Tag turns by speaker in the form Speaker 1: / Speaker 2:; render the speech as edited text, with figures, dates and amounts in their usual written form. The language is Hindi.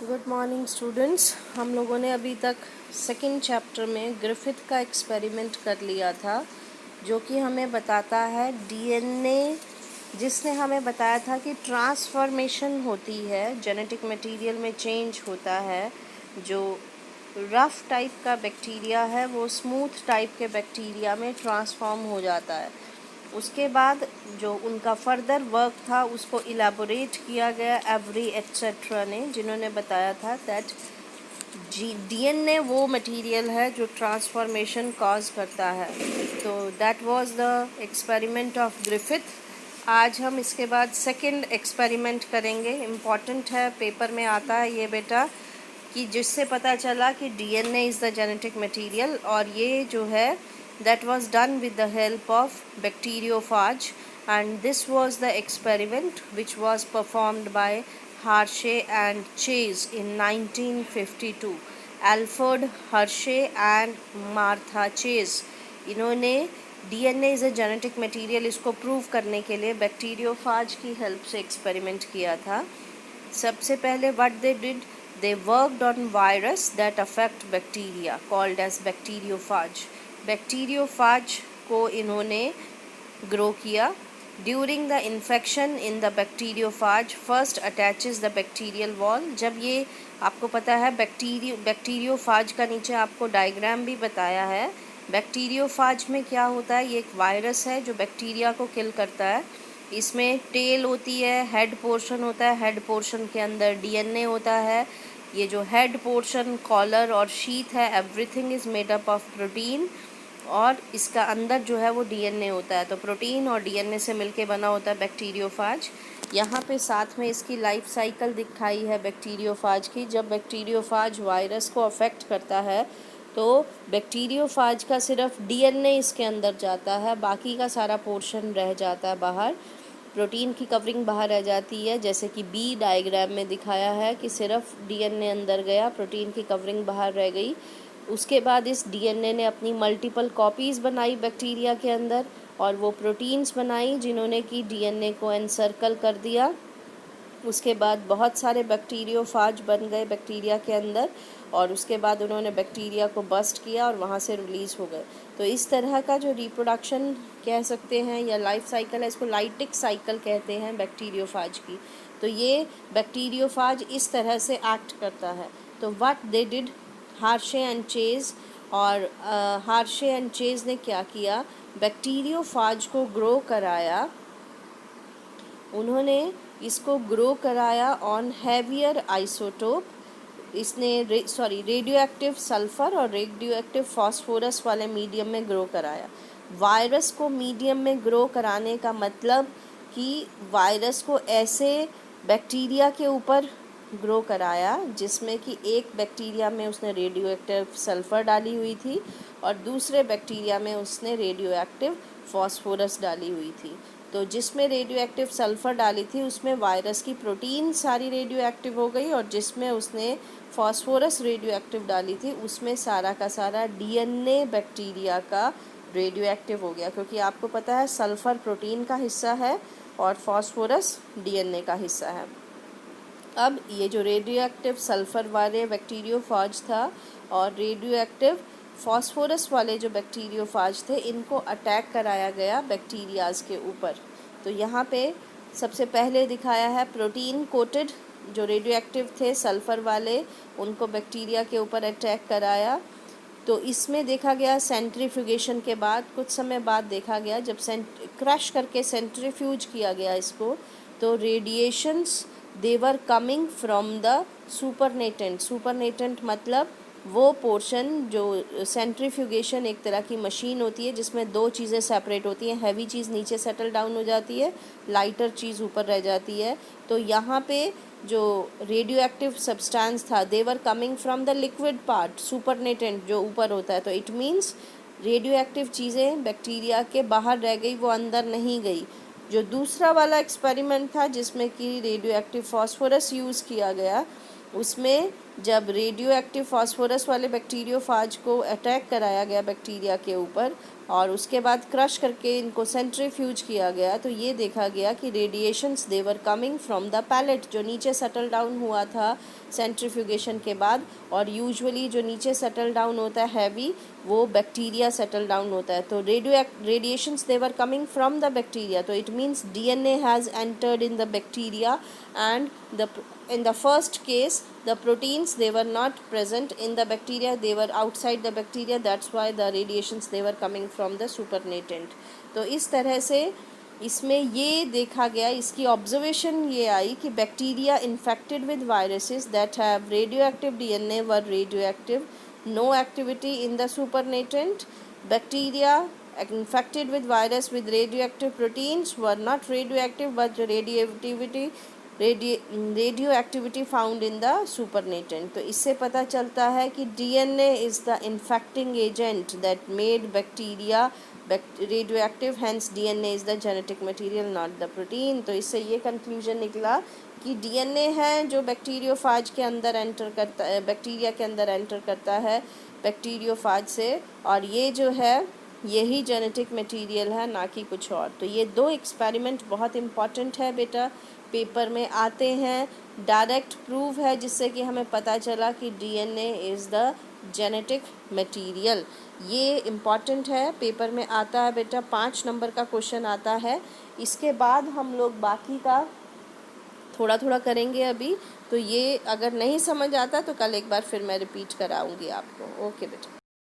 Speaker 1: Good morning students. हम लोगों ने अभी तक सेकंड चैप्टर में ग्रिफिथ का एक्सपेरिमेंट कर लिया था, जो कि हमें बताता है डीएनए, जिसने हमें बताया था कि ट्रांसफॉर्मेशन होती है, जेनेटिक मटेरियल में चेंज होता है। जो रफ टाइप का बैक्टीरिया है वो स्मूथ टाइप के बैक्टीरिया में ट्रांसफॉर्म हो जाता है। उसके बाद जो उनका फर्दर वर्क था उसको इलाबोरेट किया गया एवरी एक्सेट्रा ने, जिन्होंने बताया था दैट डीएनए वो मटेरियल है जो ट्रांसफॉर्मेशन कॉज करता है। तो that was the experiment of Griffith. आज हम इसके बाद सेकंड एक्सपेरिमेंट करेंगे। इम्पॉर्टेंट है, पेपर में आता है ये बेटा, कि जिससे पता चला कि DNA is the genetic material, और ये जो है that was done with the help of bacteriophage, and this was the experiment which was performed by Hershey and Chase in 1952. Alfred Hershey and Martha Chase, इन्होंने DNA is a genetic material इसको प्रूव करने के लिए बैक्टीरियोफाज की हेल्प से एक्सपेरिमेंट किया था। सबसे पहले what they did, they worked on virus that affect bacteria called as bacteriophage. Bacteriophage को इन्होंने ग्रो किया। During the infection in the bacteriophage first attaches the bacterial wall. जब ये, आपको पता है बैक्टीरियोफाज का नीचे आपको डायग्राम भी बताया है। बैक्टीरियोफाज में क्या होता है, ये एक वायरस है जो बैक्टीरिया को किल करता है। इसमें टेल होती है, हेड पोर्शन होता है, हेड पोर्शन के अंदर डीएनए होता है। ये जो हेड पोर्शन, कॉलर और शीथ है, everything is made up of protein, और इसका अंदर जो है वो डीएनए होता है। तो प्रोटीन और डीएनए से मिलके बना होता है बैक्टीरियोफाज। यहाँ पे साथ में इसकी लाइफ साइकिल दिखाई है बैक्टीरियोफाज की। जब बैक्टीरियोफाज वायरस को अफेक्ट करता है तो बैक्टीरियोफाज का सिर्फ डीएनए इसके अंदर जाता है, बाकी का सारा पोर्शन रह जाता है बाहर। प्रोटीन की कवरिंग बाहर रह जाती है, जैसे कि बी डायग्राम में दिखाया है कि सिर्फ डीएनए अंदर गया, प्रोटीन की कवरिंग बाहर रह गई। उसके बाद इस डीएनए ने अपनी मल्टीपल कॉपीज़ बनाई बैक्टीरिया के अंदर, और वो प्रोटीन्स बनाई जिन्होंने कि डीएनए को एनसर्कल कर दिया। उसके बाद बहुत सारे बैक्टीरियोफाज बन गए बैक्टीरिया के अंदर, और उसके बाद उन्होंने बैक्टीरिया को बस्ट किया और वहाँ से रिलीज़ हो गए। तो इस तरह का जो रिप्रोडक्शन कह सकते हैं या लाइफ साइकिल है, इसको लाइटिक साइकिल कहते हैं बैक्टीरियोफाज की। तो ये बैक्टीरियोफाज इस तरह से एक्ट करता है। तो what they did, Hershey and chase, और हार्शे एंड चेज ने क्या किया, बैक्टीरियोफाज को ग्रो कराया। उन्होंने इसको ग्रो कराया ऑन हैवियर आइसोटोप। इसने रेडियो एक्टिव सल्फ़र और रेडियो एक्टिव फॉस्फोरस वाले मीडियम में ग्रो कराया। वायरस को मीडियम में ग्रो कराने का मतलब कि वायरस को ऐसे बैक्टीरिया के ऊपर ग्रो कराया जिसमें कि एक बैक्टीरिया में उसने रेडियो एक्टिव सल्फ़र डाली हुई थी और दूसरे बैक्टीरिया में उसने रेडियो एक्टिव फॉस्फोरस डाली हुई थी। तो जिसमें रेडियो एक्टिव सल्फ़र डाली थी उसमें वायरस की प्रोटीन सारी रेडियो एक्टिव हो गई, और जिसमें उसने फॉस्फोरस रेडियो एक्टिव डाली थी उसमें सारा का सारा डीएनए बैक्टीरिया का रेडियो एक्टिव हो गया, क्योंकि आपको पता है सल्फ़र प्रोटीन का हिस्सा है और फॉस्फोरस डीएनए का हिस्सा है। अब ये जो रेडियो एक्टिव सल्फ़र वाले बैक्टीरियोफाज था और रेडियो एक्टिव फॉस्फोरस वाले जो बैक्टीरियोफाज थे, इनको अटैक कराया गया बैक्टीरियाज़ के ऊपर। तो यहाँ पे सबसे पहले दिखाया है प्रोटीन कोटेड जो रेडियो एक्टिव थे सल्फ़र वाले, उनको बैक्टीरिया के ऊपर अटैक कराया। तो इसमें देखा गया सेंट्रीफ्यूगेशन के बाद, कुछ समय बाद देखा गया जब क्रश करके सेंट्रीफ्यूज किया गया इसको, तो radiations they were coming from the supernatant. Supernatant मतलब वो पोर्शन जो सेंट्रीफ्यूगेशन एक तरह की मशीन होती है जिसमें दो चीज़ें सेपरेट होती हैं, हैवी चीज़ नीचे सेटल डाउन हो जाती है, लाइटर चीज़ ऊपर रह जाती है। तो यहाँ पे जो रेडियो एक्टिव सब्सटेंस था they were coming from the liquid part, supernatant जो ऊपर होता है। तो इट मीन्स रेडियो एक्टिव चीज़ें बैक्टीरिया के बाहर रह गई, वो अंदर नहीं गई। जो दूसरा वाला एक्सपेरिमेंट था जिसमें कि रेडियो एक्टिव फॉस्फोरस यूज़ किया गया, उसमें जब रेडियो एक्टिव फास्फोरस वाले बैक्टीरियोफाज को अटैक कराया गया बैक्टीरिया के ऊपर और उसके बाद क्रश करके इनको सेंट्रीफ्यूज किया गया, तो ये देखा गया कि radiations they were coming from the pellet, जो नीचे सेटल डाउन हुआ था सेंट्रीफ्यूगेशन के बाद। और यूजुअली जो नीचे सेटल डाउन होता है हैवी, वो बैक्टीरिया सेटल डाउन होता है। तो radiations they were coming from the bacteria, तो it means DNA has entered in the bacteria and in the first case the proteins they were not present in the bacteria, they were outside the bacteria, that's why the radiations they were coming from the supernatant। तो इस तरह से इसमें ये देखा गया, इसकी ऑब्जर्वेशन ये आई कि bacteria infected with viruses that have radioactive DNA were radioactive, no activity in the supernatant. Bacteria infected with virus with radioactive proteins were not radioactive, but radioactivity found in the supernatant। तो इससे पता चलता है कि DNA is the infecting agent that made bacteria radioactive, hence DNA is the genetic material not the protein। तो इससे ये conclusion निकला कि DNA है जो बैक्टीरियोफाज के अंदर एंटर करता है, बैक्टीरिया के अंदर एंटर करता है बैक्टीरियोफाज से, और ये जो है यही जेनेटिक मटेरियल है, ना कि कुछ और। तो ये दो एक्सपेरिमेंट बहुत इम्पॉर्टेंट है बेटा, पेपर में आते हैं, डायरेक्ट प्रूव है, जिससे कि हमें पता चला कि DNA is the genetic material. ये इम्पॉर्टेंट है, पेपर में आता है बेटा, 5 नंबर का क्वेश्चन आता है। इसके बाद हम लोग बाकी का थोड़ा थोड़ा करेंगे अभी। तो ये अगर नहीं समझ आता तो कल एक बार फिर मैं रिपीट कराऊंगी आपको। ओके बेटा।